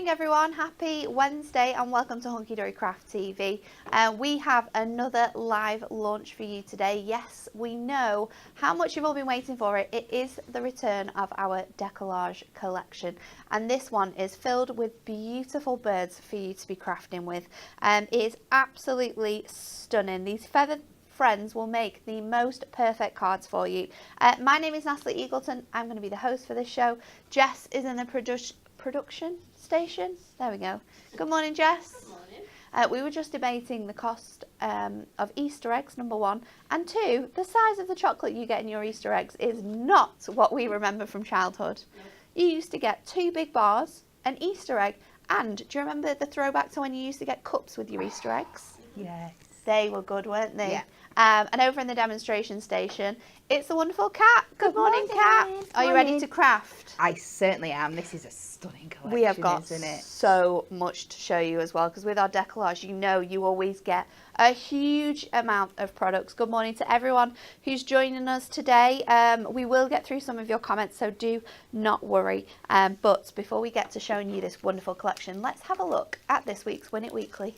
morning everyone, happy Wednesday and welcome to Hunky Dory Craft TV. We have another live launch for you today. Yes, we know how much you've all been waiting for it. It is the return of our Deco-Large Collection, and this one is filled with beautiful birds for you to be crafting with. It is absolutely stunning. These feathered friends will make the most perfect cards for you. My name is Natalie Eagleton. I'm going to be the host for this show. Jess is in the production station. There we go. Good morning, Jess. Good morning. We were just debating the cost of Easter eggs, number one, and two, the size of the chocolate you get in your Easter eggs is not what we remember from childhood. No. You used to get 2 big bars, an Easter egg, and do you remember the throwback to when you used to get cups with your Easter eggs? Yes. They were good, weren't they? Yeah. And over in the demonstration station, it's the wonderful Kat. Good morning, Kat. Are you ready to craft? I certainly am. This is a stunning collection, We have got isn't it? so much to show you as well, because with our decollage, you know you always get a huge amount of products. Good morning to everyone who's joining us today. We will get through some of your comments, so do not worry. But before we get to showing you this wonderful collection, let's have a look at this week's Win It Weekly.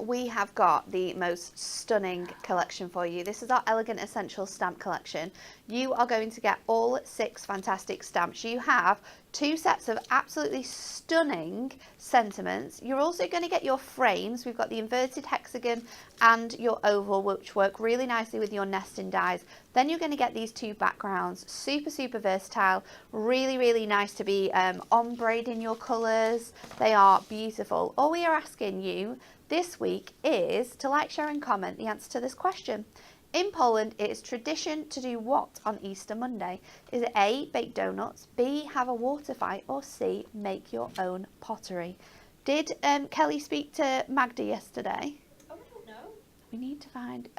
We have got the most stunning collection for you. This is our Elegant Essentials stamp collection. You are going to get all 6 fantastic stamps. You have 2 sets of absolutely stunning sentiments. You're also going to get your frames. We've got the inverted hexagon and your oval, which work really nicely with your nesting dies. Then you're going to get these 2 backgrounds. Super versatile. Really nice to be ombre in your colours. They are beautiful. All we are asking you this week is to like, share and comment the answer to this question. In Poland, it is tradition to do what on Easter Monday? Is it A, bake donuts, B, have a water fight, or C, make your own pottery? Did Kelly speak to Magda yesterday? Oh, I don't know. We need to find,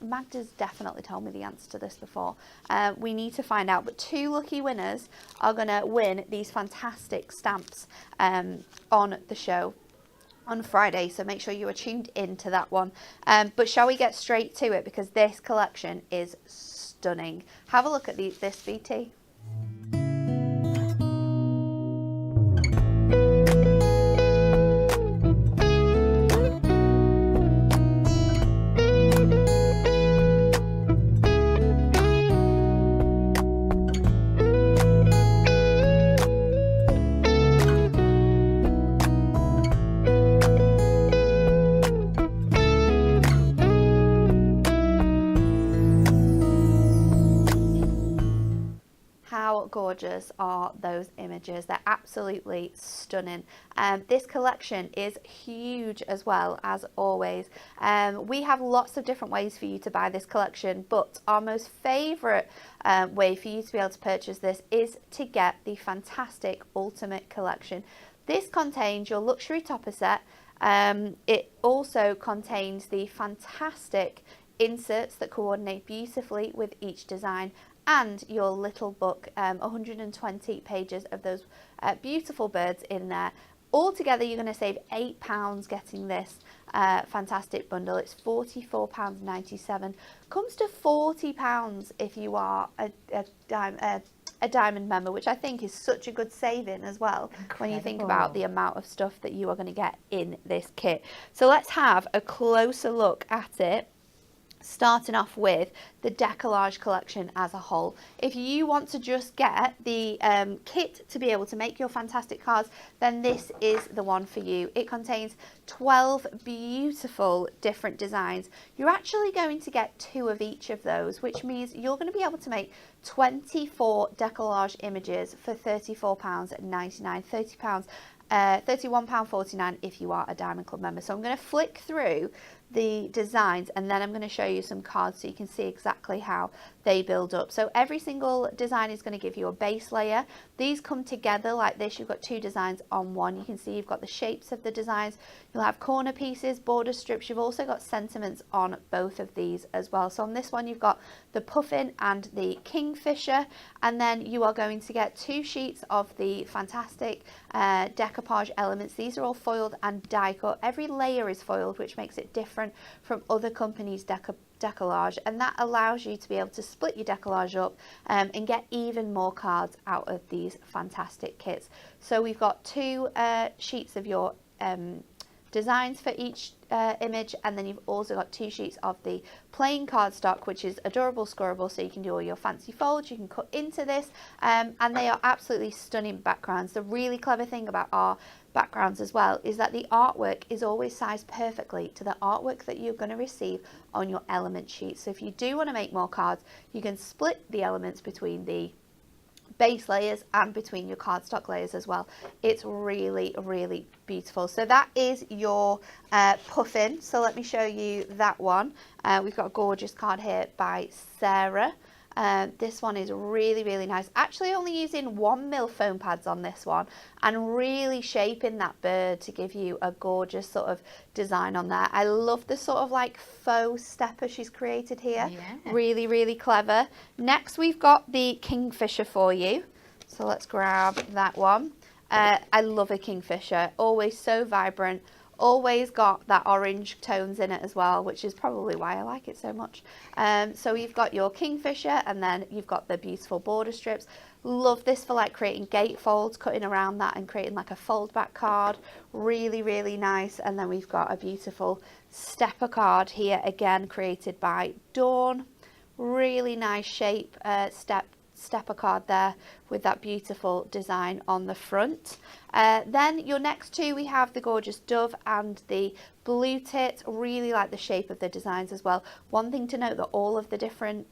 Magda's definitely told me the answer to this before. We need to find out, but 2 lucky winners are going to win these fantastic stamps on the show on Friday, so make sure you are tuned in to that one. But shall we get straight to it, because this collection is stunning. Have a look at this, BT. How gorgeous are those images? They're absolutely stunning. This collection is huge as well, as always. We have lots of different ways for you to buy this collection, but our most favourite way for you to be able to purchase this is to get the fantastic Ultimate Collection. This contains your luxury topper set. It also contains the fantastic inserts that coordinate beautifully with each design, and your little book, 120 pages of those beautiful birds in there. Altogether, you're going to save £8 getting this fantastic bundle. It's £44.97. Comes to £40 if you are a diamond member, which I think is such a good saving as well. Incredible. When you think about the amount of stuff that you are going to get in this kit. So let's have a closer look at it, starting off with the Deco-Large collection as a whole. If you want to just get the kit to be able to make your fantastic cards, then this is the one for you. It contains 12 beautiful different designs. You're actually going to get 2 of each of those, which means you're going to be able to make 24 Deco-Large images for £34.99, £31.49 if you are a Diamond Club member. So I'm going to flick through the designs, and then I'm going to show you some cards so you can see exactly how they build up. So every single design is going to give you a base layer. These come together like this. You've got 2 designs on one. You can see you've got the shapes of the designs. You'll have corner pieces, border strips. You've also got sentiments on both of these as well. So on this one, you've got the puffin and the kingfisher, and then you are going to get 2 sheets of the fantastic decoupage elements. These are all foiled and die cut. Every layer is foiled, which makes it different from other companies' Deco-Large, and that allows you to be able to split your Deco-Large up and get even more cards out of these fantastic kits. So we've got 2 sheets of your designs for each image, and then you've also got 2 sheets of the plain cardstock, which is adorable, scoreable, so you can do all your fancy folds. You can cut into this, and they are absolutely stunning backgrounds. The really clever thing about our backgrounds as well is that the artwork is always sized perfectly to the artwork that you're going to receive on your element sheet. So if you do want to make more cards, you can split the elements between the base layers and between your cardstock layers as well. It's really, really beautiful. So that is your puffin. So let me show you that one. We've got a gorgeous card here by Sarah. This one is really, really nice. Actually only using 1mm foam pads on this one and really shaping that bird to give you a gorgeous sort of design on there. I love the sort of like faux stepper she's created here. Yeah. Really, really clever. Next we've got the kingfisher for you. So let's grab that one. I love a kingfisher, always so vibrant. Always got that orange tones in it as well, which is probably why I like it so much. So you've got your kingfisher, and then you've got the beautiful border strips. Love this for like creating gatefolds, cutting around that and creating like a fold back card. Really, really nice. And then we've got a beautiful stepper card here, again created by Dawn. Really nice shape, stepper card there with that beautiful design on the front. Then your next 2, we have the gorgeous dove and the blue tit. Really like the shape of the designs as well. One thing to note, that all of the different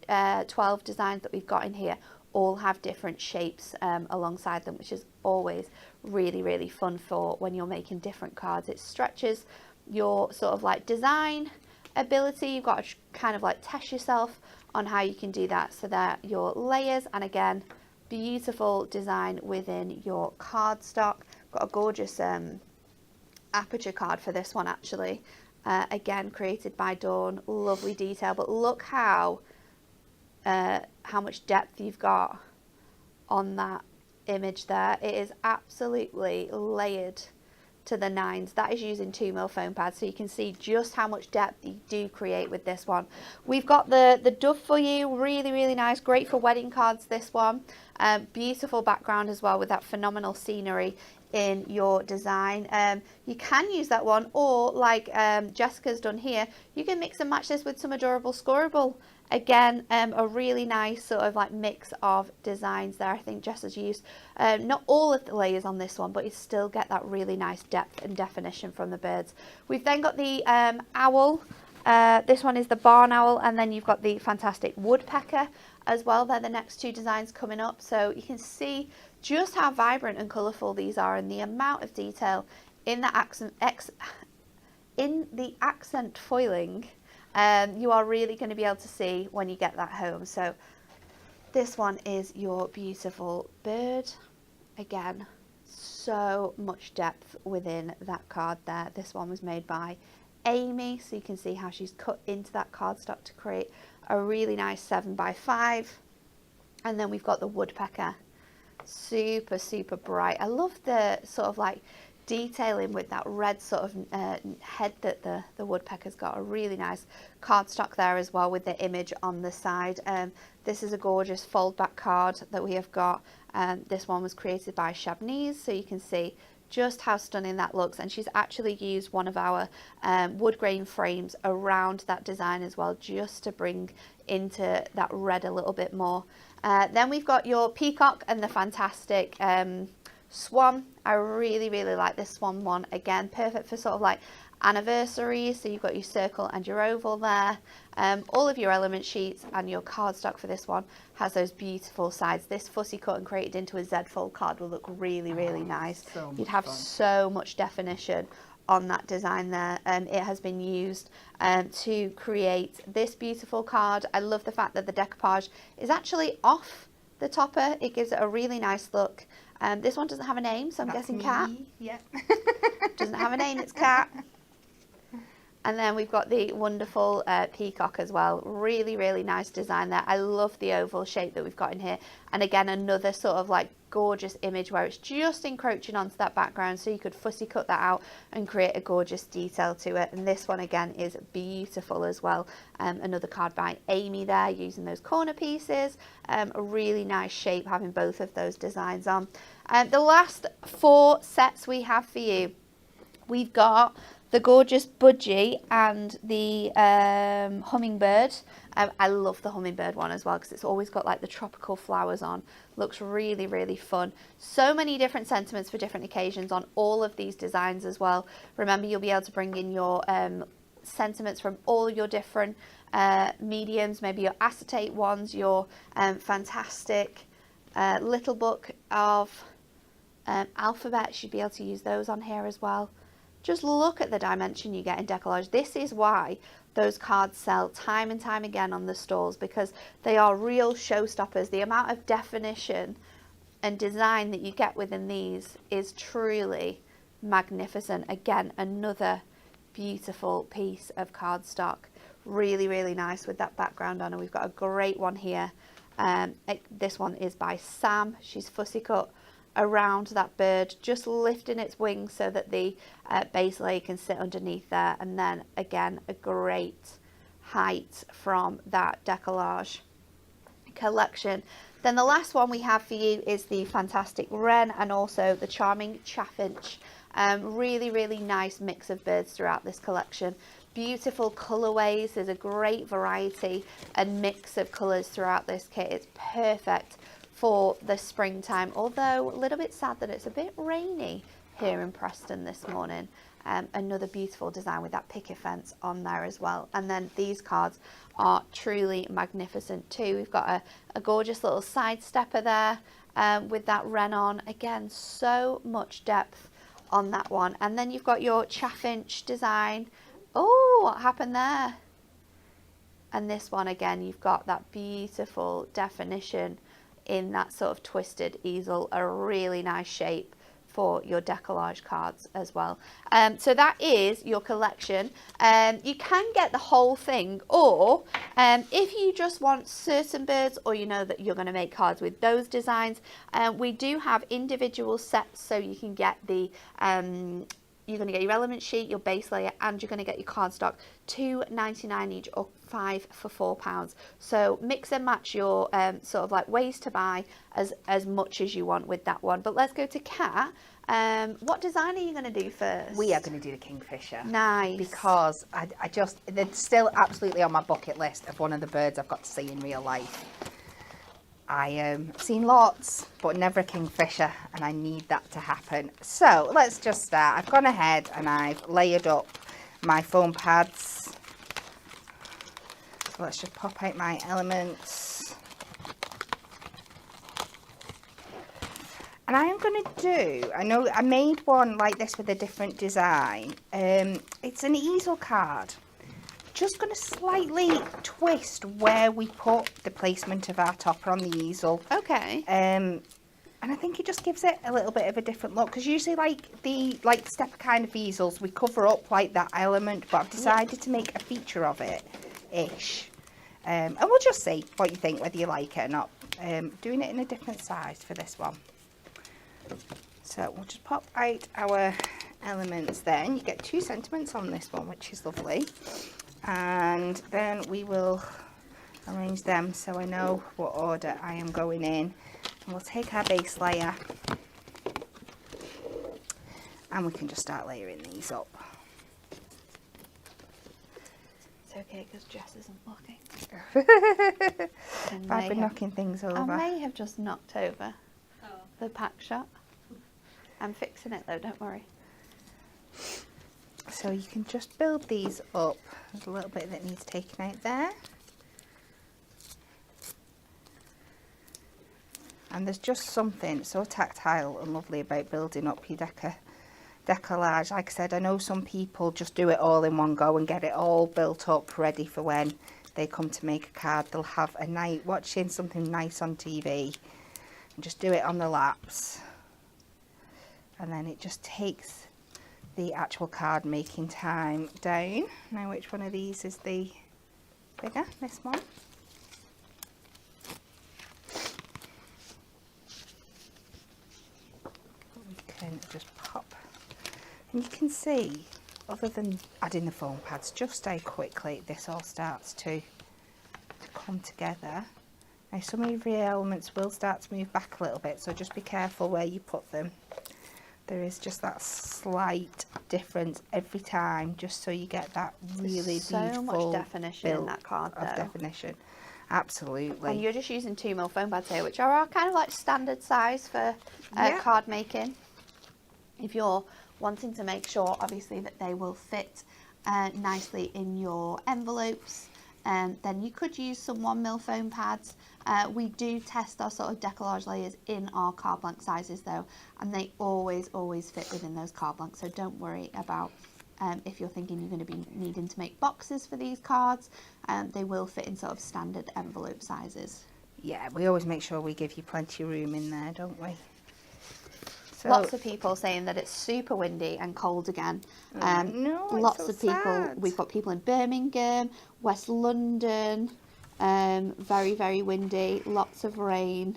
12 designs that we've got in here all have different shapes alongside them, which is always really, really fun for when you're making different cards. It stretches your sort of like design ability. You've got to kind of like test yourself on how you can do that. So that your layers, and again, beautiful design within your cardstock. Got a gorgeous aperture card for this one actually. Again, created by Dawn. Lovely detail, but look how much depth you've got on that image there. It is absolutely layered to the nines. That is using 2mm foam pads, so you can see just how much depth you do create with this one. We've got the dove for you. Really, really nice. Great for wedding cards, this one. Beautiful background as well with that phenomenal scenery in your design. You can use that one, or like Jessica's done here, you can mix and match this with some adorable scoreable. Again, a really nice sort of like mix of designs there. I think Jess has used not all of the layers on this one, but you still get that really nice depth and definition from the birds. We've then got the owl. This one is the barn owl, and then you've got the fantastic woodpecker as well. They're the next 2 designs coming up. So you can see just how vibrant and colourful these are, and the amount of detail in the accent foiling. You are really going to be able to see when you get that home. So this one is your beautiful bird. Again, so much depth within that card there. This one was made by Amy, so you can see how she's cut into that cardstock to create a really nice 7x5. And then we've got the woodpecker. Super, super bright. I love the sort of like detailing with that red sort of head that the woodpecker's got. A really nice cardstock there as well with the image on the side. This is a gorgeous fold back card that we have got. This one was created by Shabnez, so you can see just how stunning that looks, and she's actually used one of our wood grain frames around that design as well, just to bring into that red a little bit more. Then we've got your peacock and the fantastic swan. I really, really like this swan one. Again, perfect for sort of like anniversaries. So you've got your circle and your oval there. All of your element sheets and your cardstock for this one has those beautiful sides. This fussy cut and created into a Z fold card will look really, really nice. So You'd have so much definition on that design there. It has been used to create this beautiful card. I love the fact that the decoupage is actually off the topper. It gives it a really nice look. This one doesn't have a name, so I'm guessing cat. Yep. Doesn't have a name, it's cat. And then we've got the wonderful peacock as well. Really, really nice design there. I love the oval shape that we've got in here. And again, another sort of like gorgeous image where it's just encroaching onto that background, so you could fussy cut that out and create a gorgeous detail to it. And this one again is beautiful as well. Another card by Amy there, using those corner pieces. A really nice shape having both of those designs on. The last 4 sets we have for you, we've got the gorgeous budgie and the hummingbird. I love the hummingbird one as well because it's always got like the tropical flowers on. Looks really, really fun. So many different sentiments for different occasions on all of these designs as well. Remember, you'll be able to bring in your sentiments from all your different mediums, maybe your acetate ones, your fantastic little book of alphabets. You'd be able to use those on here as well. Just look at the dimension you get in Deco-Large. This is why those cards sell time and time again on the stalls, because they are real showstoppers. The amount of definition and design that you get within these is truly magnificent. Again, another beautiful piece of cardstock. Really, really nice with that background on. And we've got a great one here. This one is by Sam. She's fussy cut around that bird, just lifting its wings so that the base layer can sit underneath there. And then again, a great height from that Deco-Large collection. Then the last one we have for you is the fantastic wren and also the charming chaffinch. Really, really nice mix of birds throughout this collection. Beautiful colorways. There's a great variety and mix of colors throughout this kit. It's perfect for the springtime, although a little bit sad that it's a bit rainy here in Preston this morning. Another beautiful design with that picket fence on there as well. And then these cards are truly magnificent too. We've got a gorgeous little side stepper there with that wren on. Again, so much depth on that one. And then you've got your chaffinch design. Oh, what happened there? And this one again, you've got that beautiful definition in that sort of twisted easel. A really nice shape for your Deco-Large cards as well. So that is your collection. You can get the whole thing, or if you just want certain birds, or you know that you're going to make cards with those designs, we do have individual sets, so you can get the you're going to get your element sheet, your base layer, and you're going to get your cardstock, $2.99 each, or 5 for £4. So mix and match your sort of like ways to buy as much as you want with that one. But let's go to Kat. What design are you going to do first? We are going to do the kingfisher. Nice. Because they're still absolutely on my bucket list of one of the birds I've got to see in real life. I've seen lots, but never a kingfisher, and I need that to happen. So let's just start. I've gone ahead and I've layered up my foam pads. So let's just pop out my elements. And I am going to do, I know I made one like this with a different design. It's an easel card. Just going to slightly twist where we put the placement of our topper on the easel. Okay. And I think it just gives it a little bit of a different look, because usually like the step kind of easels, we cover up like that element, but I've decided to make a feature of it ish. And we'll just see what you think, whether you like it or not. Doing it in a different size for this one. So we'll just pop out our elements then. You get 2 sentiments on this one, which is lovely. And then we will arrange them so I know what order I am going in. And we'll take our base layer and we can just start layering these up. It's okay because Jess isn't looking. I've been knocking things over. I may have just knocked over the pack shot. I'm fixing it though, don't worry. So you can just build these up. There's a little bit that needs taken out there. And there's just something so tactile and lovely about building up your Deco-Large. Like I said, I know some people just do it all in one go and get it all built up ready for when they come to make a card. They'll have a night watching something nice on TV and just do it on the laps. And then it just takes the actual card making time down. Now, which one of these is the bigger? This one. We can just pop, and you can see, other than adding the foam pads, just how quickly this all starts to come together. Now, some of your elements will start to move back a little bit, so just be careful where you put them. There is just that slight difference every time, just so you get that really beautiful so much definition in that card, though. Of definition, absolutely. And you're just using 2mm foam pads here, which are our kind of like standard size for card making. If you're wanting to make sure, obviously, that they will fit nicely in your envelopes, then you could use some 1mm foam pads. We do test our sort of Deco-Large layers in our card blank sizes though, and they always fit within those card blanks, so don't worry about if you're thinking you're going to be needing to make boxes for these cards. They will fit in sort of standard envelope sizes. Yeah, we always make sure we give you plenty of room in there, don't we? So, lots of people saying that it's super windy and cold again. No, it's lots so of people. sad. We've got people in Birmingham, West London. Very windy. Lots of rain.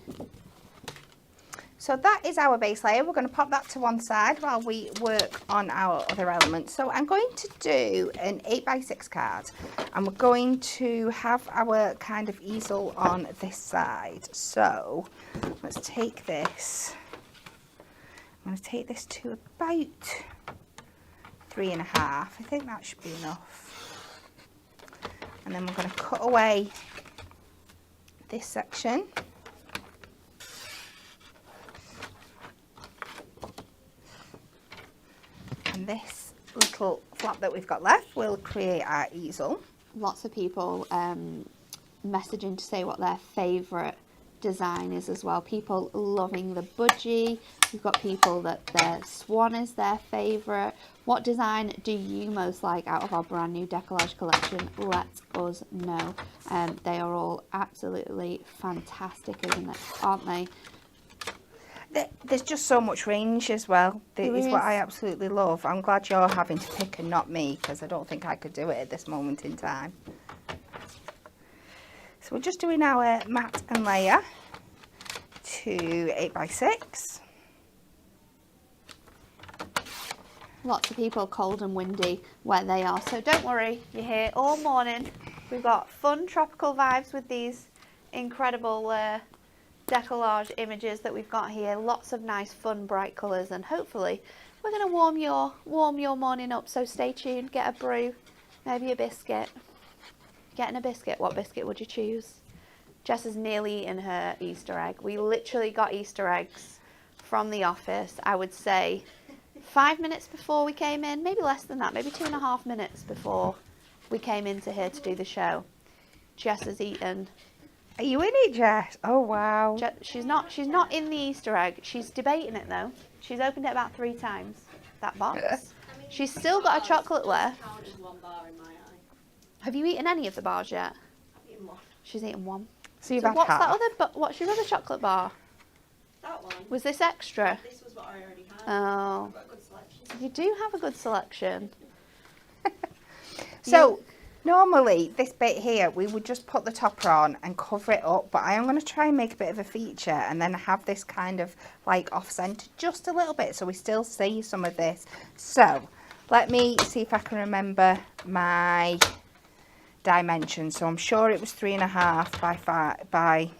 So that is our base layer. We're going to pop that to one side while we work on our other elements. So I'm going to do an 8x6 card, and we're going to have our kind of easel on this side. So let's take this. I'm going to take this to about 3.5. I think that should be enough. And then we're going to cut away this section. And this little flap that we've got left will create our easel. Lots of people messaging to say what their favourite design is as well. People loving the budgie. We've got people that their swan is their favourite. What design do you most like out of our brand new Deco-Large collection? Let us know. They are all absolutely fantastic, aren't they? There's just so much range as well. That is what I absolutely love. I'm glad you're having to pick and not me, because I don't think I could do it at this moment in time. So we're just doing our mat and layer to 8x6. Lots of people cold and windy where they are, so don't worry, you're here all morning. We've got fun tropical vibes with these incredible Deco-Large images that we've got here. Lots of nice fun bright colours, and hopefully we're going to warm your morning up, so stay tuned. Get a brew, maybe a biscuit. Getting a biscuit, what biscuit would you choose? Jess has nearly eaten her Easter egg. We literally got Easter eggs from the office, I would say 5 minutes before we came in, maybe less than that, maybe 2.5 minutes before we came into here to do the show. Jess has eaten. Are you in it, Jess? Oh wow. She's not in the Easter egg. She's debating it though. She's opened it about 3 times, that box. She's still got a chocolate left. Have you eaten any of the bars yet? I've eaten one. She's eaten one. So you've So had what's half. that other? What's your other chocolate bar? That one. Was this extra? This was what I already had. Oh, I've got a good selection. you do have a good selection. So normally this bit here, we would just put the topper on and cover it up, but I am going to try and make a bit of a feature and then have this kind of like off-centre just a little bit, so we still see some of this. So let me see if I can remember my dimensions. So I'm sure it was 3.5 by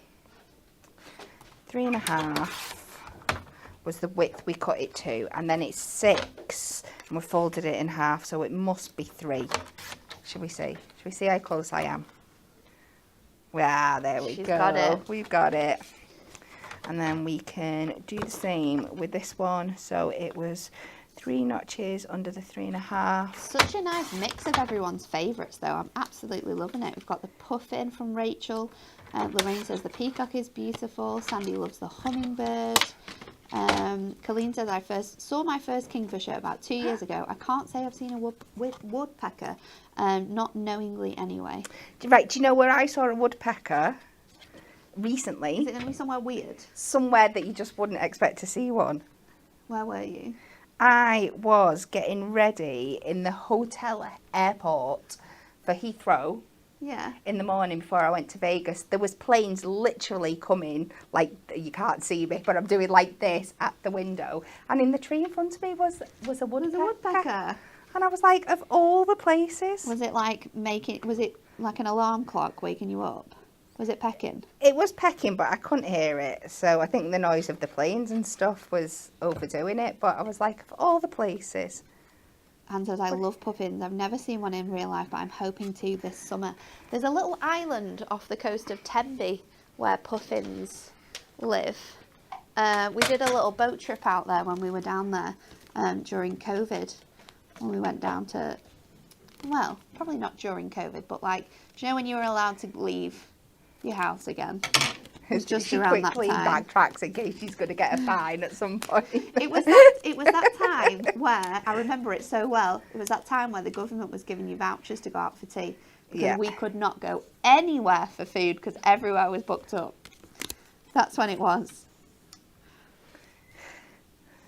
3.5 was the width we cut it to, and then it's 6 and we folded it in half, so it must be 3. Should we see? Should we see how close I am? Wow, there we She's go. got it. We've got it. And then we can do the same with this one. So it was 3 notches under the 3.5. Such a nice mix of everyone's favourites though. I'm absolutely loving it. We've got the puffin from Rachel. Lorraine says the peacock is beautiful. Sandy loves the hummingbird. Colleen says I first saw my first kingfisher about 2 years ago. I can't say I've seen a woodpecker, not knowingly anyway. Right, do you know where I saw a woodpecker recently? Is it going to be somewhere weird? Somewhere that you just wouldn't expect to see one. Where were you? I was getting ready in the hotel airport for Heathrow Yeah. in the morning before I went to Vegas. There was planes literally coming, like, you can't see me, but I'm doing like this at the window. And in the tree in front of me was a woodpecker. Was a woodpecker. And I was like, of all the places. Was it like an alarm clock waking you up? Was it pecking? It was pecking, but I couldn't hear it. So I think the noise of the planes and stuff was overdoing it. But I was like, of all the places. Anne says, I love puffins. I've never seen one in real life, but I'm hoping to this summer. There's a little island off the coast of Tenby where puffins live. We did a little boat trip out there when we were down there during COVID. When we went down to, well, probably not during COVID, but like, do you know when you were allowed to leave your house again? It was just she around that quickly time. backtracks in case she's going to get a fine at some point. It was that time where, I remember it so well, it was that time where the government was giving you vouchers to go out for tea because Yeah. we could not go anywhere for food because everywhere was booked up. That's when it was.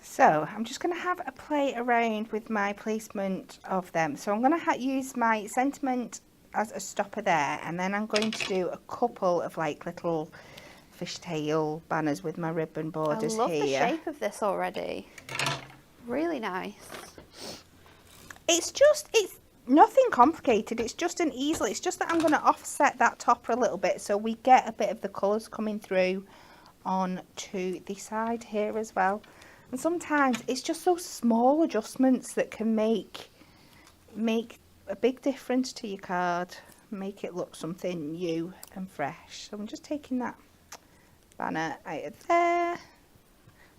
So I'm just going to have a play around with my placement of them. So I'm going to use my sentiment as a stopper there, and then I'm going to do a couple of like little fishtail banners with my ribbon borders I love here. the shape of this already. Really nice. It's nothing complicated. It's just an easel. It's just that I'm going to offset that topper a little bit so we get a bit of the colours coming through onto the side here as well. And sometimes it's just those small adjustments that can make a big difference to your card, make it look something new and fresh. So I'm just taking that banner out of there.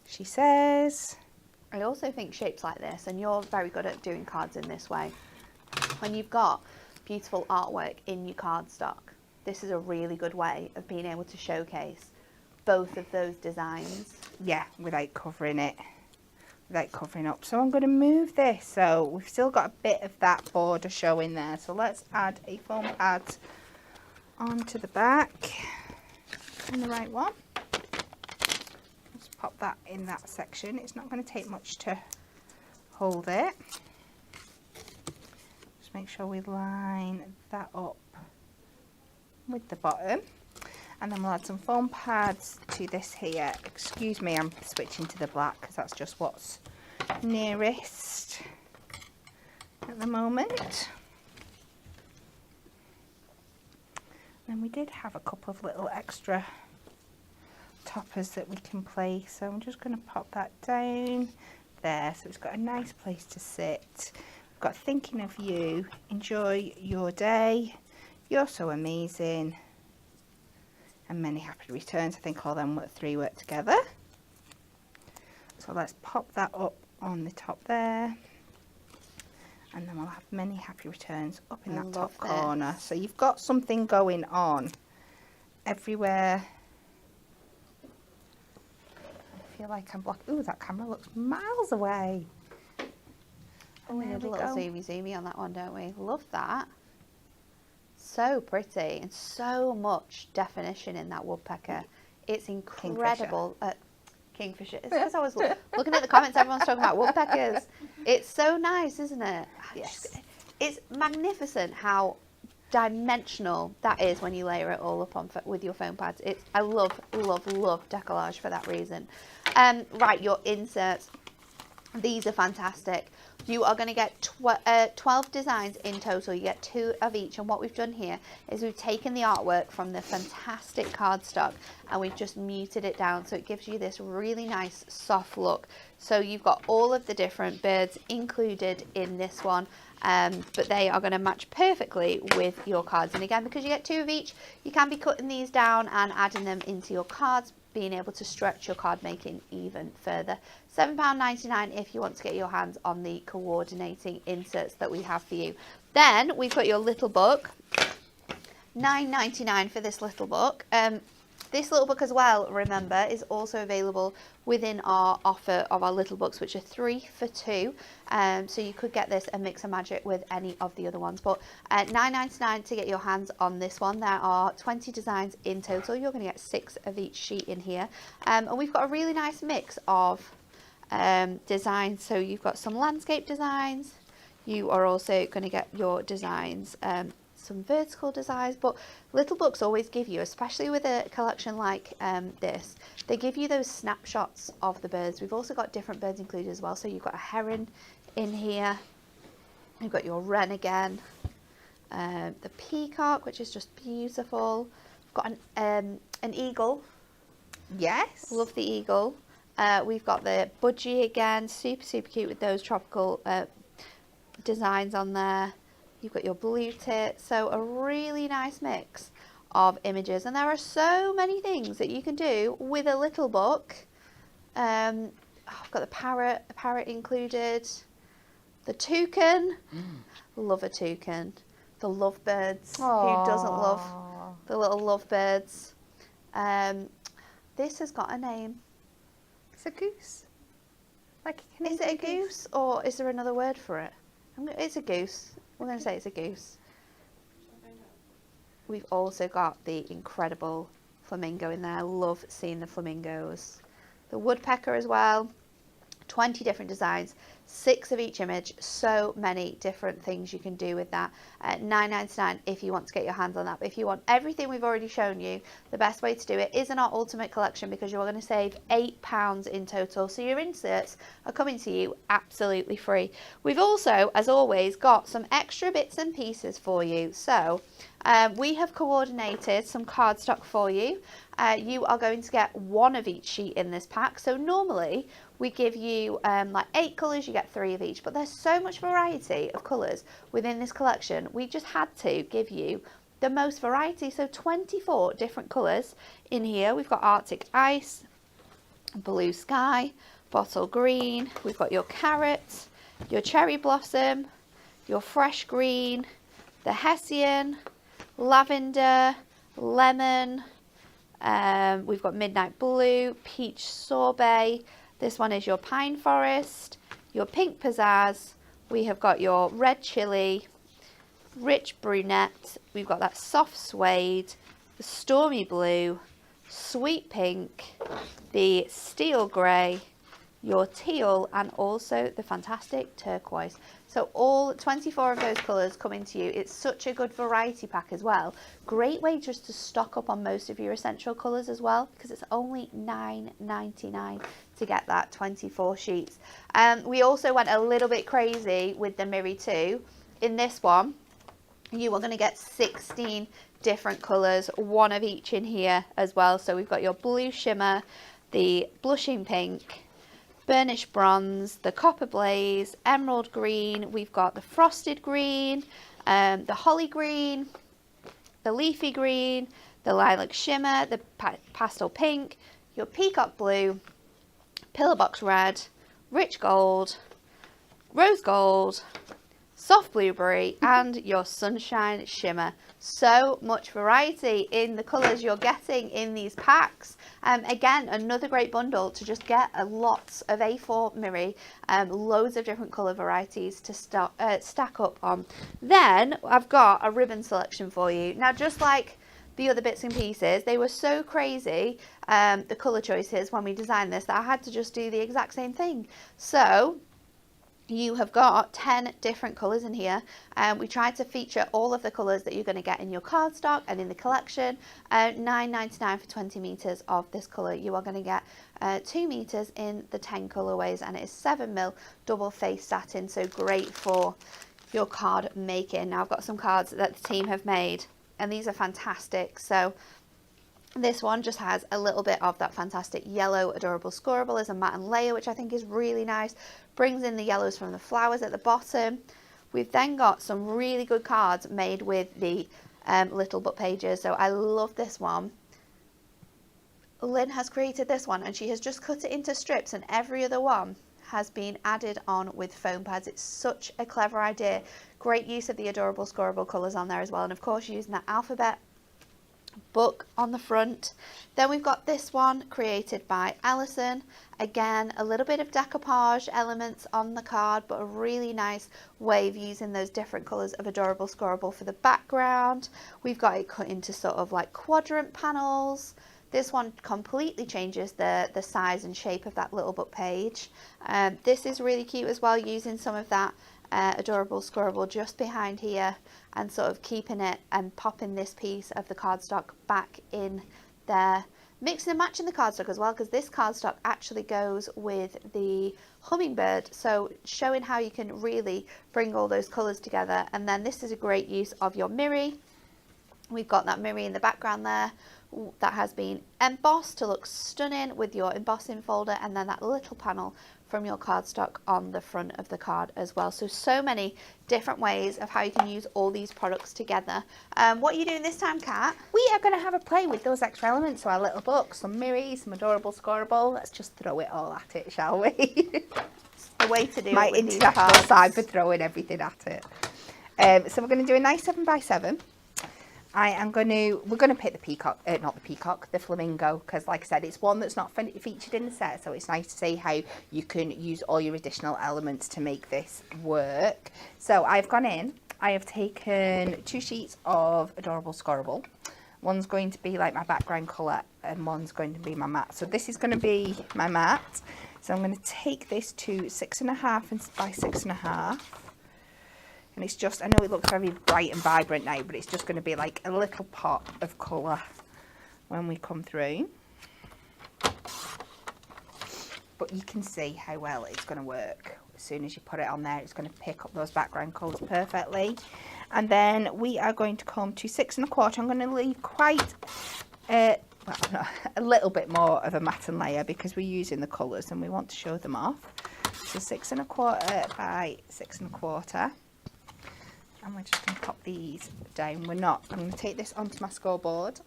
She says, I also think shapes like this, and you're very good at doing cards in this way, when you've got beautiful artwork in your cardstock, this is a really good way of being able to showcase both of those designs. yeah, without covering it, without covering up. So I'm going to move this so we've still got a bit of that border showing there. So let's add a foam pad onto the back, and the right one. Let's pop that in that section. It's not going to take much to hold it. Just make sure we line that up with the bottom. And then we'll add some foam pads to this here. Excuse me, I'm switching to the black because that's just what's nearest at the moment. And we did have a couple of little extra toppers that we can place. So I'm just going to pop that down there so it's got a nice place to sit. We've got thinking of you, enjoy your day, you're so amazing, and many happy returns. I think all them three work together. So let's pop that up on the top there, and then we'll have many happy returns up in that top corner. So you've got something going on everywhere. I feel like I'm blocking. Ooh, that camera looks miles away. Oh, we there need a we little go. zoomy on that one, don't we? Love that. So pretty, and so much definition in that woodpecker. It's incredible. Kingfisher. It's because I was looking at the comments, everyone's talking about woodpeckers. It's so nice, isn't it? Yes. It's magnificent how dimensional that is when you layer it all up on with your foam pads. I love Deco-Large for that reason. Right, your inserts. These are fantastic. You are going to get 12 designs in total. You get 2 of each, and what we've done here is we've taken the artwork from the fantastic cardstock and we've just muted it down so it gives you this really nice soft look. So you've got all of the different birds included in this one, but they are going to match perfectly with your cards. And again, because you get 2 of each, you can be cutting these down and adding them into your cards, being able to stretch your card making even further. £7.99 if you want to get your hands on the coordinating inserts that we have for you. Then we've got your little book, £9.99 for this little book. This little book as well, remember, is also available within our offer of our little books, which are 3 for 2. So you could get this and mix and match it with any of the other ones. But £9.99 to get your hands on this one. There are 20 designs in total. You're going to get 6 of each sheet in here. And we've got a really nice mix of designs. So you've got some landscape designs. You are also going to get your designs, some vertical designs, but little books always give you, especially with a collection like this, they give you those snapshots of the birds. We've also got different birds included as well. So you've got a heron in here. You've got your wren again. The peacock, which is just beautiful. We've got an eagle. Yes. Love the eagle. We've got the budgie again, super cute with those tropical designs on there. You've got your blue tit, so a really nice mix of images, and there are so many things that you can do with a little book. I've got the parrot included, the toucan, love a toucan, the lovebirds. Who doesn't love the little lovebirds? This has got a name. It's a goose. Like Is it a goose, or is there another word for it? It's a goose. We're going to say it's a goose. We've also got the incredible flamingo in there. Love seeing the flamingos. The woodpecker as well. 20 different designs, 6 of each image. So many different things you can do with that. At $9.99 if you want to get your hands on that. But if you want everything we've already shown you, the best way to do it is in our ultimate collection, because you're going to save £8 in total. So your inserts are coming to you absolutely free. We've also, as always, got some extra bits and pieces for you. So we have coordinated some cardstock for you. You are going to get 1 of each sheet in this pack. So normally we give you like 8 colours, you get 3 of each, but there's so much variety of colours within this collection. We just had to give you the most variety. So 24 different colours in here. We've got Arctic ice, blue sky, bottle green. We've got your carrot, your cherry blossom, your fresh green, the hessian, lavender, lemon. We've got midnight blue, peach sorbet. This one is your pine forest, your pink pizzazz. We have got your red chili, rich brunette. We've got that soft suede, the stormy blue, sweet pink, the steel grey, your teal, and also the fantastic turquoise. So all 24 of those colours coming to you. It's such a good variety pack as well. Great way just to stock up on most of your essential colours as well, because it's only $9.99 to get that 24 sheets. We also went a little bit crazy with the Miri 2. In this one, you are going to get 16 different colours, 1 of each in here as well. So we've got your blue shimmer, the blushing pink, burnished bronze, the copper blaze, emerald green. We've got the frosted green, the holly green, the leafy green, the lilac shimmer, the pastel pink, your peacock blue, pillar box red, rich gold, rose gold, soft blueberry, and your sunshine shimmer. So much variety in the colours you're getting in these packs. Again, another great bundle to just get a lots of A4 Miri, loads of different colour varieties to stack up on. Then I've got a ribbon selection for you. Now, just like the other bits and pieces, they were so crazy, the colour choices when we designed this, that I had to just do the exact same thing. So you have got 10 different colours in here, and we tried to feature all of the colours that you're going to get in your cardstock and in the collection. $9.99 for 20 metres of this colour. You are going to get 2 metres in the 10 colourways, and it is 7mm double face satin, so great for your card making. Now I've got some cards that the team have made, and these are fantastic. So this one just has a little bit of that fantastic yellow adorable scoreable as a matte and layer, which I think is really nice. Brings in the yellows from the flowers at the bottom. We've then got some really good cards made with the little book pages. So I love this one. Lynn has created this one, and she has just cut it into strips, and every other one has been added on with foam pads. It's such a clever idea. Great use of the adorable scoreable colours on there as well, and of course using that alphabet book on the front. Then we've got this one created by Alison. Again, a little bit of decoupage elements on the card, but a really nice way of using those different colours of adorable scoreable for the background. We've got it cut into sort of like quadrant panels. This one completely changes the size and shape of that little book page. This is really cute as well, using some of that adorable scribble just behind here and sort of keeping it and popping this piece of the cardstock back in there. Mixing and matching the cardstock as well, because this cardstock actually goes with the hummingbird, so showing how you can really bring all those colours together. And then this is a great use of your mirror. We've got that mirror in the background there that has been embossed to look stunning with your embossing folder, and then that little panel from your cardstock on the front of the card as well. So many different ways of how you can use all these products together. What are you doing this time, Kat? We are going to have a play with those extra elements, so our little book, some mirrors, some adorable scoreable. Let's just throw it all at it, shall we? It's the way to do My it with these international cards. side for throwing everything at it. So we're going to do a nice 7x7. We're going to pick the peacock, not the peacock, the flamingo, because like I said, it's one that's not featured in the set, so it's nice to see how you can use all your additional elements to make this work. So I've gone in, I have taken 2 sheets of adorable scoreable. One's going to be like my background colour and one's going to be my matte. So this is going to be my matte. So I'm going to take this to 6.5 by 6.5. And it's just, I know it looks very bright and vibrant now, but it's just going to be like a little pot of colour when we come through. But you can see how well it's going to work. As soon as you put it on there, it's going to pick up those background colours perfectly. And then we are going to come to 6.25. I'm going to leave quite a little bit more of a matten layer because we're using the colours and we want to show them off. So 6.25 by 6.25. And we're just going to pop these down. I'm going to take this onto my scoreboard.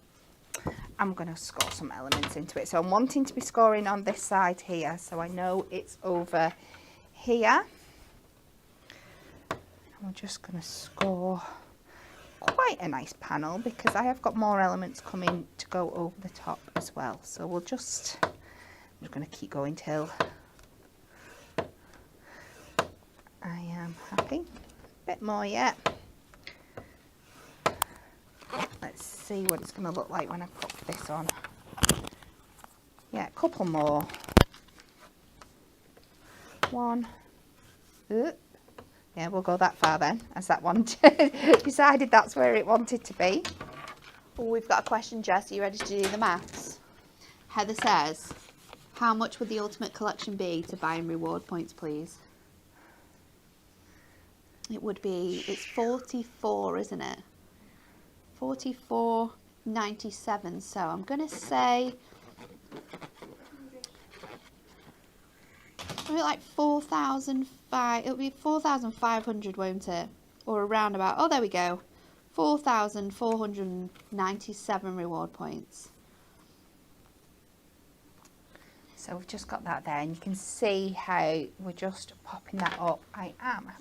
I'm going to score some elements into it. So I'm wanting to be scoring on this side here, so I know it's over here. And we're just going to score quite a nice panel because I have got more elements coming to go over the top as well. So I'm just going to keep going till I am happy. Bit more yet. Let's see what it's going to look like when I put this on. Yeah, a couple more. One. Yeah, we'll go that far then, as that one decided that's where it wanted to be. We've got a question, Jess. Are you ready to do the maths? Heather says, how much would the ultimate collection be to buy and reward points, please? It would be, it's 44, isn't it? 44.97. So I'm going to say, maybe like 4,500. It'll be 4,500, won't it? Or around about. Oh, there we go. 4,497 reward points. So we've just got that there, and you can see how we're just popping that up. I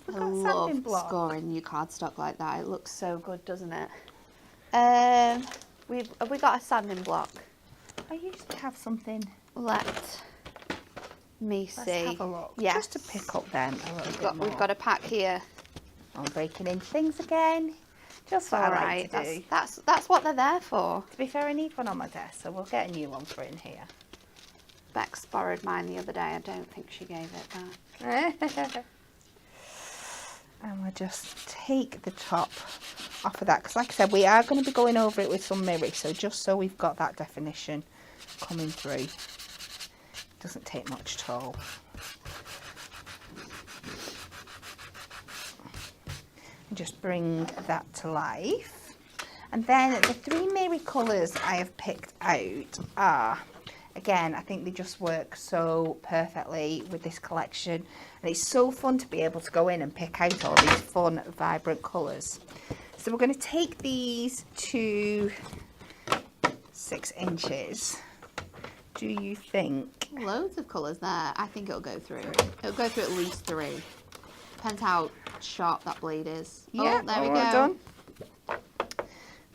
love scoring new cardstock like that. It looks so good, doesn't it? Have we got a sanding block? I usually have something. Let me see. Let's have a look. Yes. Just to pick up then a little bit more. We've got a pack here. I'm breaking into things again. Just what I like to do. That's what they're there for. To be fair, I need one on my desk, so we'll get a new one for in here. Bex borrowed mine the other day. I don't think she gave it back. And we'll just take the top off of that, because like I said, we are going to be going over it with some mirror, so just so we've got that definition coming through. Doesn't take much at all. Just bring that to life. And then the 3 mirror colours I have picked out are, again, I think they just work so perfectly with this collection. And it's so fun to be able to go in and pick out all these fun, vibrant colours. So we're going to take these to 6 inches. Do you think? Loads of colours there. I think it'll go through. It'll go through at least 3. Depends how sharp that blade is. Yeah, oh, there we go. Done.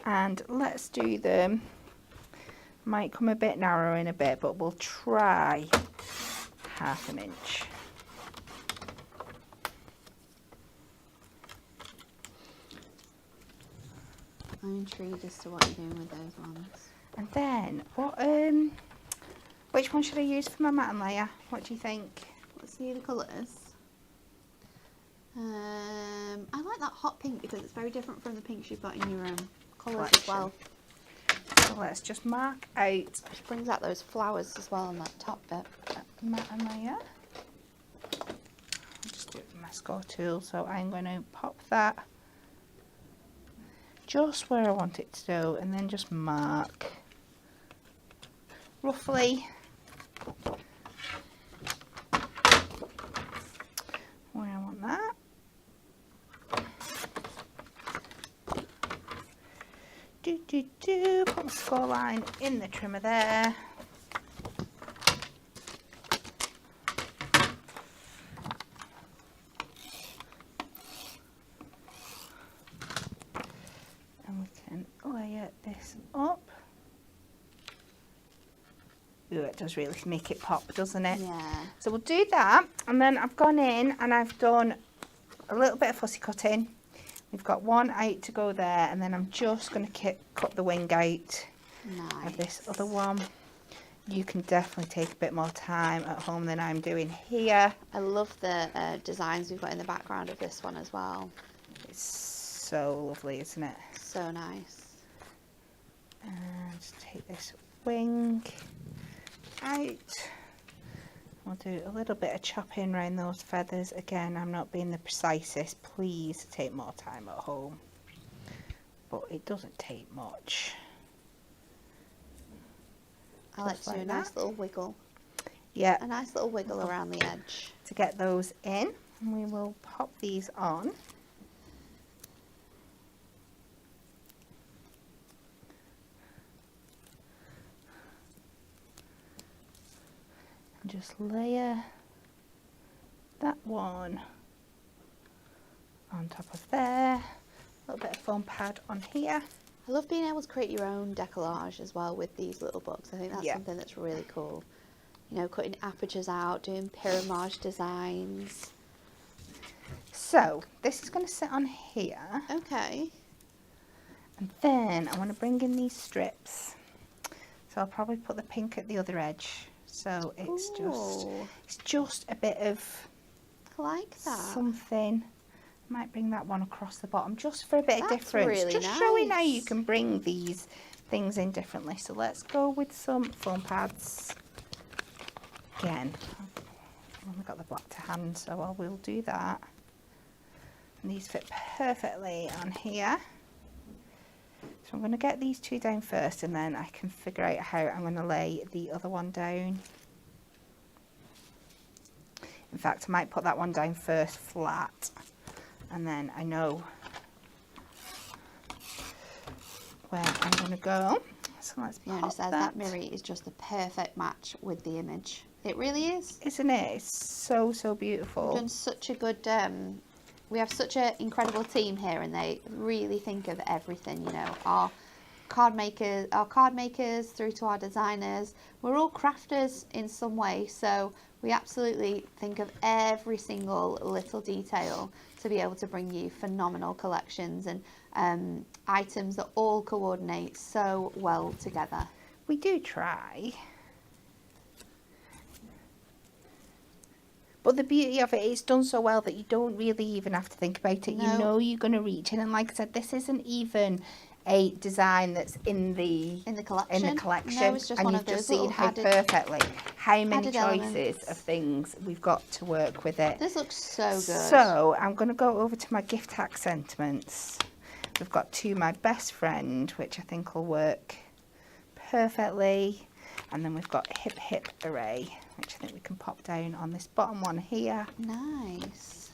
And let's do them. Might come a bit narrow in a bit, but we'll try 1/2 inch. I'm intrigued as to what you're doing with those ones. And then, which one should I use for my matte layer? What do you think? Let's see the colours. I like that hot pink because it's very different from the pinks you've got in your colours as well. So let's just mark out. Which brings out those flowers as well on that top bit. Matte layer. I'll just do it with my score tool. So I'm going to pop that just where I want it to go, and then just mark roughly where I want that. Put my score line in the trimmer there. And we can layer this up. Ooh, it does really make it pop, doesn't it? Yeah. So we'll do that, and then I've gone in and I've done a little bit of fussy cutting. We've got one out to go there, and then I'm just going to cut the wing out of this other one. You can definitely take a bit more time at home than I'm doing here. I love the designs we've got in the background of this one as well. It's so lovely, isn't it? So nice. And just take this wing out. We'll do a little bit of chopping around those feathers. Again, I'm not being the precisest. Please take more time at home. But it doesn't take much. I like to do a nice little wiggle. Yeah. A nice little wiggle around the edge. To get those in. And we will pop these on. And just layer that one on top of there. A little bit of foam pad on here. I love being able to create your own decollage as well with these little books. I think that's something that's really cool. You know, cutting apertures out, doing pyramage designs. So this is going to sit on here. Okay. And then I want to bring in these strips. So I'll probably put the pink at the other edge. So it's just a bit of I like that. something. I might bring that one across the bottom just for a bit of difference. Really just nice. showing how you can bring these things in differently. So let's go with some foam pads. Again, I've only got the black to hand, so I will do that. And these fit perfectly on here. So I'm going to get these two down first, and then I can figure out how I'm going to lay the other one down. In fact, I might put that one down first flat, and then I know where I'm going to go. So let's pop that mirror is just the perfect match with the image. It really is. Isn't it? It's so, so beautiful. We've done such a good... we have such an incredible team here, and they really think of everything, you know. Our card makers through to our designers. We're all crafters in some way, so we absolutely think of every single little detail to be able to bring you phenomenal collections and items that all coordinate so well together. We do try. But the beauty of it is done so well that you don't really even have to think about it. No. You know you're going to reach in. And like I said, this isn't even a design that's in the collection. No, it's just and one you've of those just seen little how perfectly, how many choices elements of things we've got to work with it. This looks so good. So I'm going to go over to my gift hack sentiments. We've got To My Best Friend, which I think will work perfectly. And then we've got Hip Hip Hooray, which I think we can pop down on this bottom one here. Nice.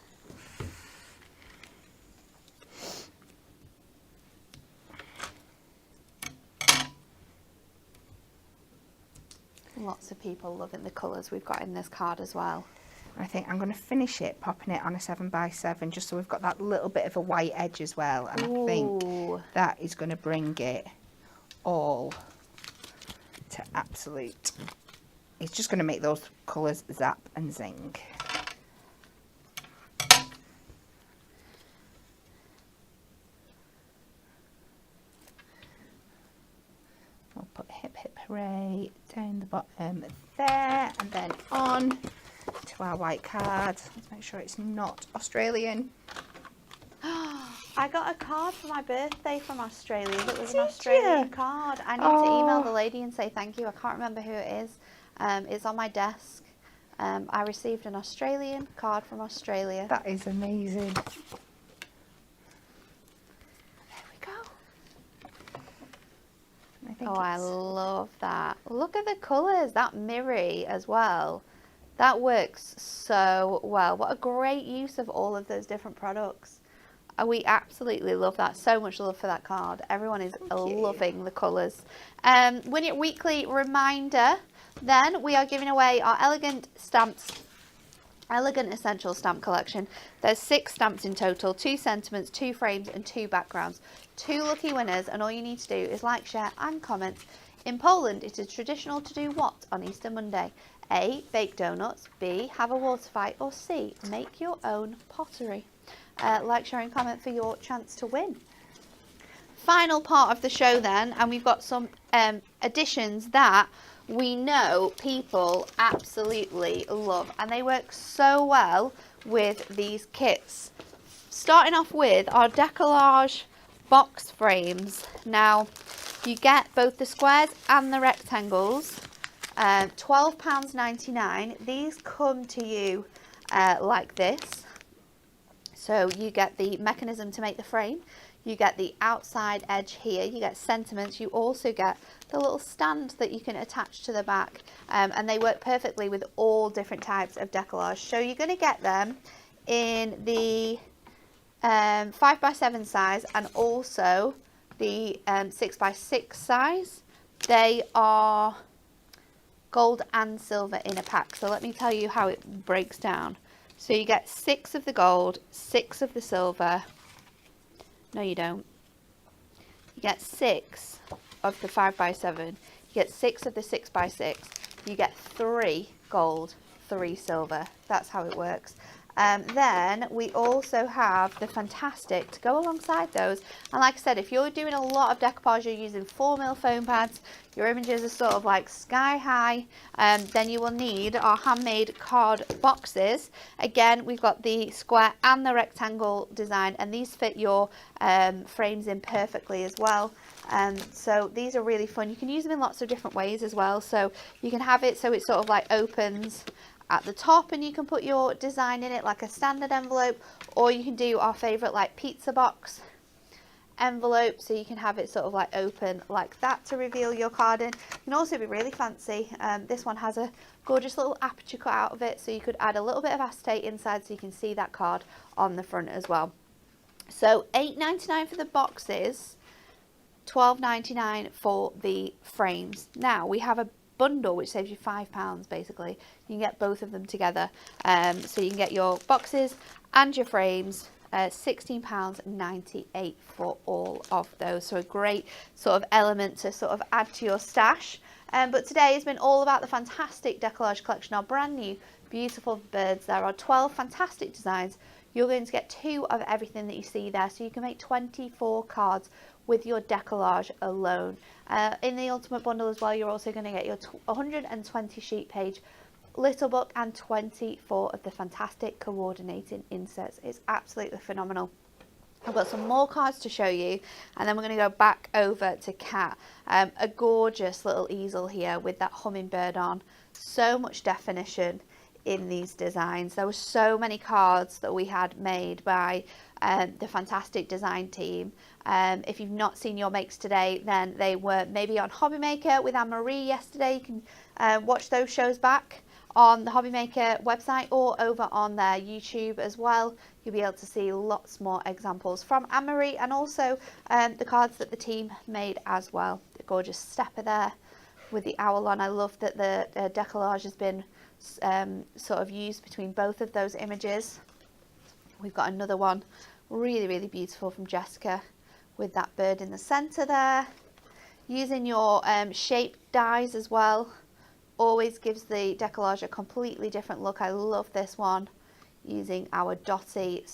Lots of people loving the colours we've got in this card as well. I think I'm going to finish it popping it on a 7x7 just so we've got that little bit of a white edge as well. And I think that is going to bring it all to absolute. It's just going to make those colours zap and zing. We'll put Turn the bottom there, and then on to our white card. Let's make sure it's not Australian. I got a card for my birthday from Australia. It was an Did Australian you? card. I need to email Oh. the lady and say thank you. I can't remember who it is. It's on my desk. I received an Australian card from Australia. That is amazing. There we go. I think I it's- love that. Look at the colours. That mirror as well. That works so well. What a great use of all of those different products. We absolutely love that. So much love for that card. Everyone is Thank you. loving the colours. Win It Weekly reminder. Then we are giving away our Elegant Essential Stamp Collection. There's 6 stamps in total, 2 sentiments, 2 frames and 2 backgrounds. 2 lucky winners, and all you need to do is like, share and comment. In Poland, it is traditional to do what on Easter Monday? A. Bake donuts. B. Have a water fight. Or C. Make your own pottery. Like, share and comment for your chance to win. Final part of the show then, and we've got some additions that we know people absolutely love, and they work so well with these kits. Starting off with our Deco-Large box frames. Now, you get both the squares and the rectangles, £12.99. These come to you like this. So you get the mechanism to make the frame, you get the outside edge here, you get sentiments, you also get the little stand that you can attach to the back, and they work perfectly with all different types of decollage. So you're going to get them in the 5x7 size and also the 6x6 size. They are gold and silver in a pack, so let me tell you how it breaks down. So you get 6 of the gold, 6 of the silver. No, you don't. You get 6 of the 5x7. You get 6 of the 6x6. You get 3 gold, 3 silver. That's how it works. Then we also have the Fantastic to go alongside those. And like I said, if you're doing a lot of decoupage, you're using 4mm foam pads, your images are sort of like sky high, then you will need our handmade card boxes. Again, we've got the square and the rectangle design, and these fit your frames in perfectly as well. So these are really fun. You can use them in lots of different ways as well. So you can have it so it sort of like opens at the top and you can put your design in it like a standard envelope, or you can do our favorite like pizza box envelope, so you can have it sort of like open like that to reveal your card in. It can also be really fancy. This one has a gorgeous little aperture cut out of it, so you could add a little bit of acetate inside so you can see that card on the front as well. So £8.99 for the boxes, £12.99 for the frames. Now we have a bundle which saves you £5 basically. You can get both of them together, so you can get your boxes and your frames, £16.98 for all of those. So a great sort of element to sort of add to your stash. But today has been all about the fantastic Deco-Large Collection, our brand new beautiful birds. There are 12 fantastic designs. You're going to get 2 of everything that you see there, so you can make 24 cards with your decollage alone. In the Ultimate Bundle as well, you're also going to get your 120 sheet page little book and 24 of the fantastic coordinating inserts. It's absolutely phenomenal. I've got some more cards to show you, and then we're going to go back over to Kat. A gorgeous little easel here with that hummingbird on. So much definition in these designs. There were so many cards that we had made by the fantastic design team. If you've not seen your makes today, then they were maybe on Hobby Maker with Anne-Marie yesterday. You can watch those shows back on the Hobby Maker website or over on their YouTube as well. You'll be able to see lots more examples from Anne-Marie, and also the cards that the team made as well. The gorgeous stepper there with the owl on. I love that the decollage has been sort of used between both of those images. We've got another one really, really beautiful from Jessica with that bird in the center there. Using your shaped dies as well always gives the decollage a completely different look. I love this one using our dotty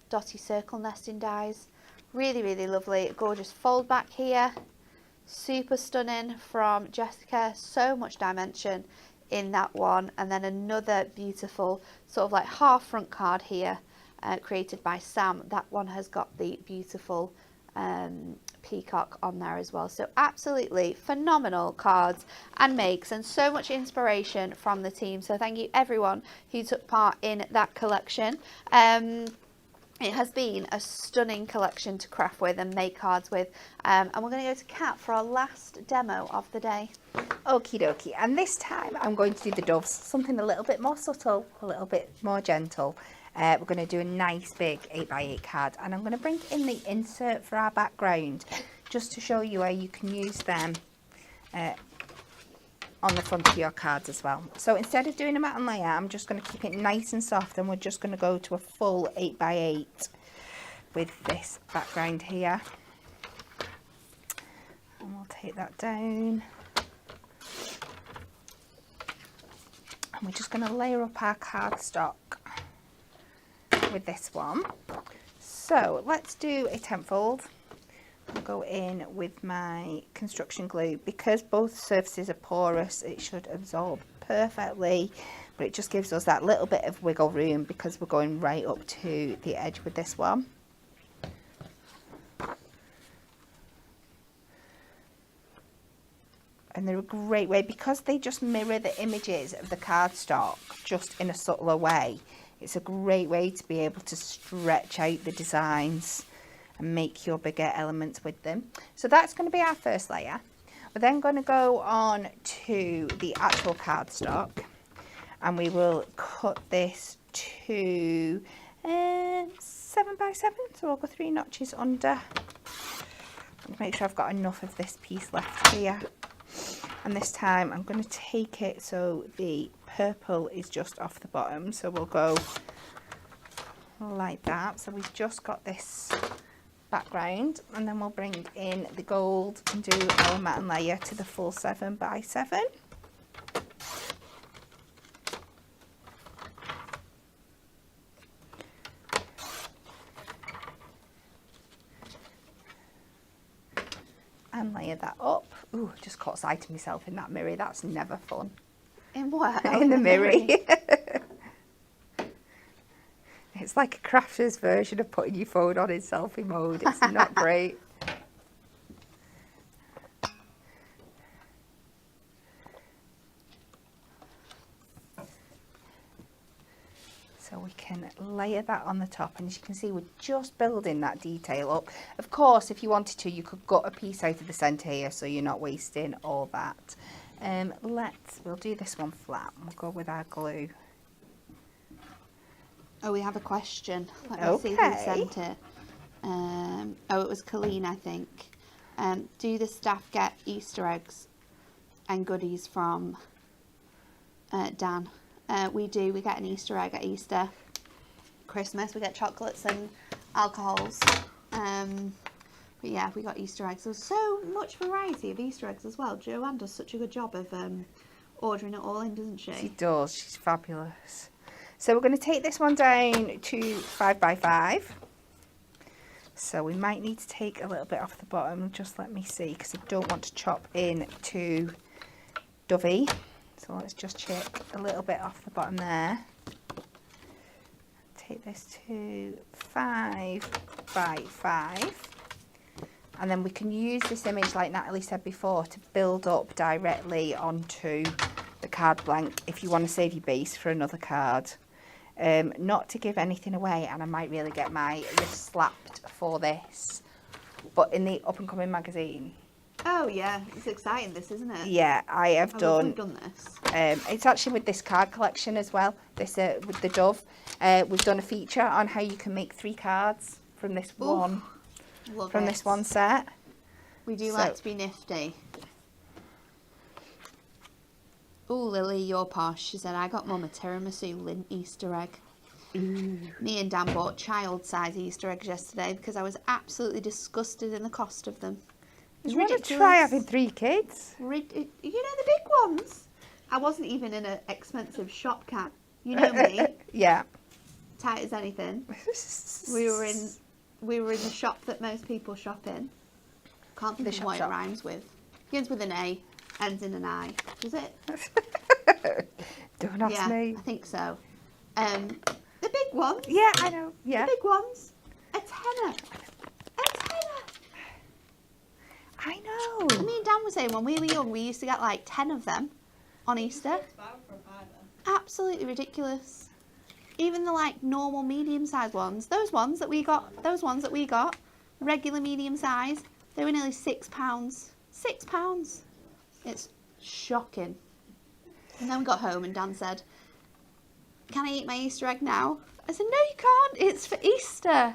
circle nesting dies. Really, really lovely. Gorgeous fold back here. super stunning from Jessica. So much dimension in that one. And then another beautiful sort of like half front card here, created by Sam. That one has got the beautiful peacock on there as well. So absolutely phenomenal cards and makes, and so much inspiration from the team. So thank you everyone who took part in that collection. It has been a stunning collection to craft with and make cards with. And we're going to go to Kat for our last demo of the day. Okie dokie. And this time I'm going to do the doves, something a little bit more subtle, a little bit more gentle. We're going to do a nice big 8x8 card, and I'm going to bring in the insert for our background just to show you where you can use them on the front of your cards as well. So instead of doing a matte and layer, I'm just going to keep it nice and soft, and we're just going to go to a full 8x8 with this background here. And we'll take that down. And we're just going to layer up our cardstock with this one. So let's do a 10-fold. I'll go in with my construction glue. Because both surfaces are porous, it should absorb perfectly, but it just gives us that little bit of wiggle room because we're going right up to the edge with this one. And they're a great way, because they just mirror the images of the cardstock just in a subtler way. It's a great way to be able to stretch out the designs and make your bigger elements with them. So that's going to be our first layer. We're then going to go on to the actual cardstock, and we will cut this to 7x7. So I'll go 3 notches under. Make sure I've got enough of this piece left here. And this time I'm going to take it so the purple is just off the bottom. So we'll go like that. So we've just got this background, and then we'll bring in the gold and do our matte and layer to the full 7x7. And layer that up. Ooh, I just caught sight of myself in that mirror. That's never fun. In what? In the mirror. It's like a crafter's version of putting your phone on in selfie mode. It's not great. So we can layer that on the top, and as you can see, we're just building that detail up. Of course, if you wanted to, you could gut a piece out of the centre here, so you're not wasting all that. We'll do this one flat. We'll go with our glue. Oh, we have a question. Let me see who sent it. Oh, it was Colleen, I think. Do the staff get Easter eggs and goodies from Dan? We do. We get an Easter egg at Easter. Christmas, we get chocolates and alcohols. But yeah, we got Easter eggs. There's so much variety of Easter eggs as well. Joanne does such a good job of ordering it all in, doesn't she? She does. She's fabulous. So we're going to take this one down to 5x5. So we might need to take a little bit off the bottom. Just let me see, because I don't want to chop in too dovey. So let's just chip a little bit off the bottom there. Take this to 5x5. And then we can use this image, like Natalie said before, to build up directly onto the card blank if you want to save your base for another card. Not to give anything away, and I might really get my wrist slapped for this, but in the up and coming magazine. Oh yeah, it's exciting this, isn't it? Yeah, I have done this. It's actually with this card collection as well, this with the dove. We've done a feature on how you can make 3 cards from this one this one set. We do like to be nifty. Oh, Lily, you're posh. She said, I got Mum a tiramisu lint Easter egg. Ooh. Me and Dan bought child-size Easter eggs yesterday because I was absolutely disgusted in the cost of them. You want to try having 3 kids? You know the big ones? I wasn't even in an expensive shop, Kat. You know me. Yeah. Tight as anything. We were in the shop that most people shop in. Can't think of what it rhymes with. Begins with an A, ends in an I. Does it? Don't ask Yeah, me. I think so. The big ones. Yeah, I know. Yeah. The big ones. A tenner. A tenner. I know. Me and Dan were saying when we were young, we used to get like 10 of them on Easter. £6 for a fiver. Absolutely ridiculous. Even the like normal medium-sized ones, those ones that we got, regular medium size, they were nearly £6. £6. It's shocking. And then we got home and Dan said, "Can I eat my Easter egg now?" I said, "No, you can't. It's for Easter.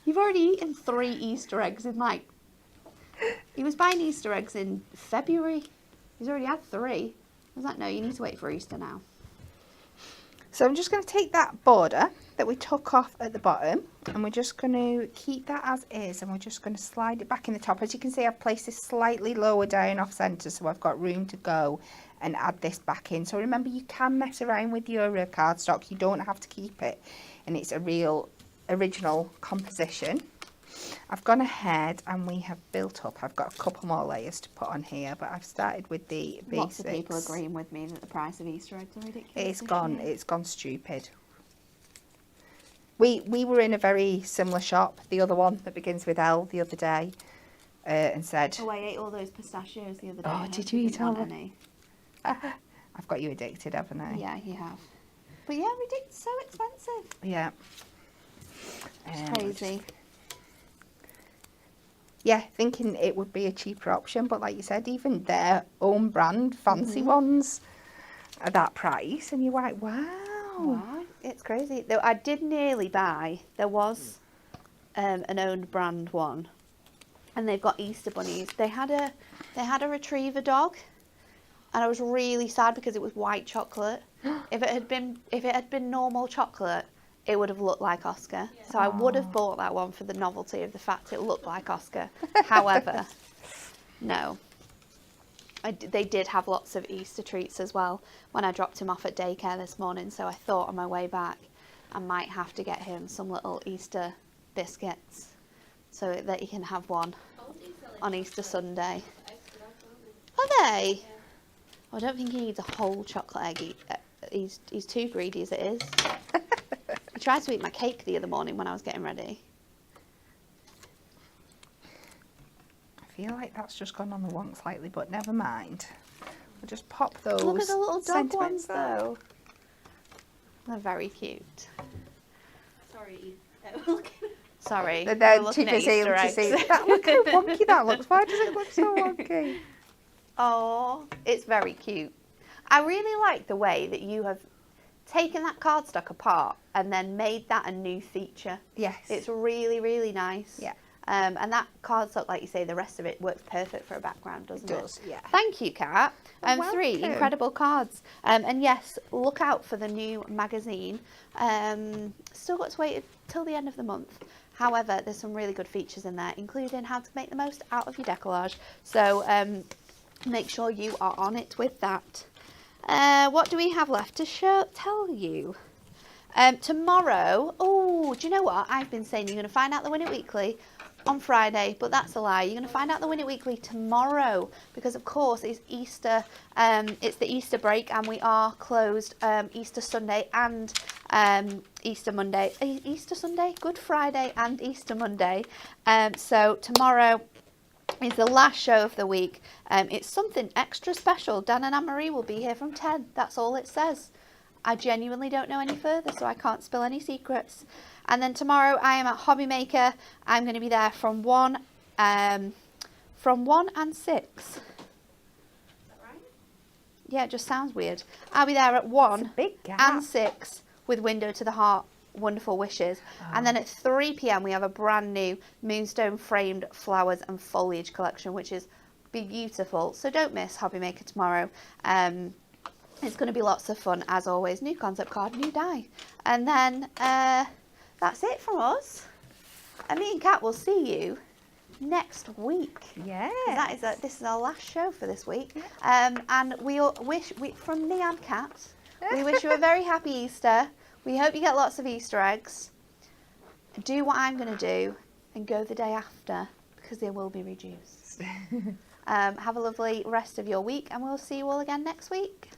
You've already eaten 3 Easter eggs in like..." He was buying Easter eggs in February. He's already had 3. I was like, "No, you need to wait for Easter now." So I'm just going to take that border that we took off at the bottom, and we're just going to keep that as is, and we're just going to slide it back in the top. As you can see, I've placed this slightly lower down off centre, so I've got room to go and add this back in. So remember, you can mess around with your cardstock. You don't have to keep it, and it's a real original composition. I've gone ahead and we have built up. I've got a couple more layers to put on here, but I've started with the basics. Lots of people agreeing with me that the price of Easter eggs are ridiculous. It's gone stupid. We were in a very similar shop, the other one that begins with L, the other day, and said, "Oh, I ate all those pistachios the other day." "Oh, I did actually you eat didn't want all of any. I've got you addicted, haven't I?" Yeah, you have. But yeah, ridiculous, so expensive. Yeah. It's crazy. Yeah, thinking it would be a cheaper option, but like you said, even their own brand fancy ones are that price, and you're like, wow. Wow, it's crazy. Though I did nearly buy. There was an owned brand one, and they've got Easter bunnies. They had a retriever dog, and I was really sad because it was white chocolate. If it had been normal chocolate, it would have looked like Oscar. Yeah. So I would have bought that one for the novelty of the fact it looked like Oscar. However, no. They did have lots of Easter treats as well when I dropped him off at daycare this morning. So I thought on my way back I might have to get him some little Easter biscuits so that he can have one on Easter Sunday. Are they? Oh, I don't think he needs a whole chocolate egg. He's too greedy as it is. He tried to eat my cake the other morning when I was getting ready. I feel like that's just gone on the wonk slightly, but never mind. We'll just pop those. Look at the little dog sentiments ones though. They're very cute. Sorry. Sorry. They're we're too looking at busy Easter to eggs. see. Look how wonky that looks. Why does it look so wonky? Oh, it's very cute. I really like the way that you have taken that cardstock apart and then made that a new feature. Yes. It's really, really nice. Yeah. And that cardstock, like you say, the rest of it works perfect for a background, doesn't it? It does, yeah. Thank you, Kat. 3 welcome. incredible cards. And yes, look out for the new magazine. Still got to wait till the end of the month. However, there's some really good features in there, including how to make the most out of your decollage. So make sure you are on it with that. What do we have left to tell you? Tomorrow, oh, do you know what? I've been saying you're going to find out the Win It Weekly on Friday, but that's a lie. You're going to find out the Win It Weekly tomorrow because, of course, it's Easter. It's the Easter break, and we are closed Easter Sunday and Easter Monday. Easter Sunday, Good Friday, and Easter Monday. So tomorrow is the last show of the week. It's something extra special. Dan and Anne-Marie will be here from 10. That's all it says. I genuinely don't know any further, so I can't spill any secrets. And then tomorrow I am at Hobby Maker. I'm going to be there from 1 and 6. Is that right? Yeah, it just sounds weird. I'll be there at 1 big gap. and 6 with Window to the Heart, Wonderful Wishes. And then at 3 p.m. we have a brand new Moonstone framed flowers and foliage collection, which is beautiful. So don't miss Hobby Maker tomorrow. It's going to be lots of fun, as always. New concept card, new die. And then that's it from us. And me and Kat will see you next week. Yeah. This is our last show for this week. And we all from me and Kat, we wish you a very happy Easter. We hope you get lots of Easter eggs. Do what I'm going to do and go the day after because they will be reduced. Have a lovely rest of your week, and we'll see you all again next week.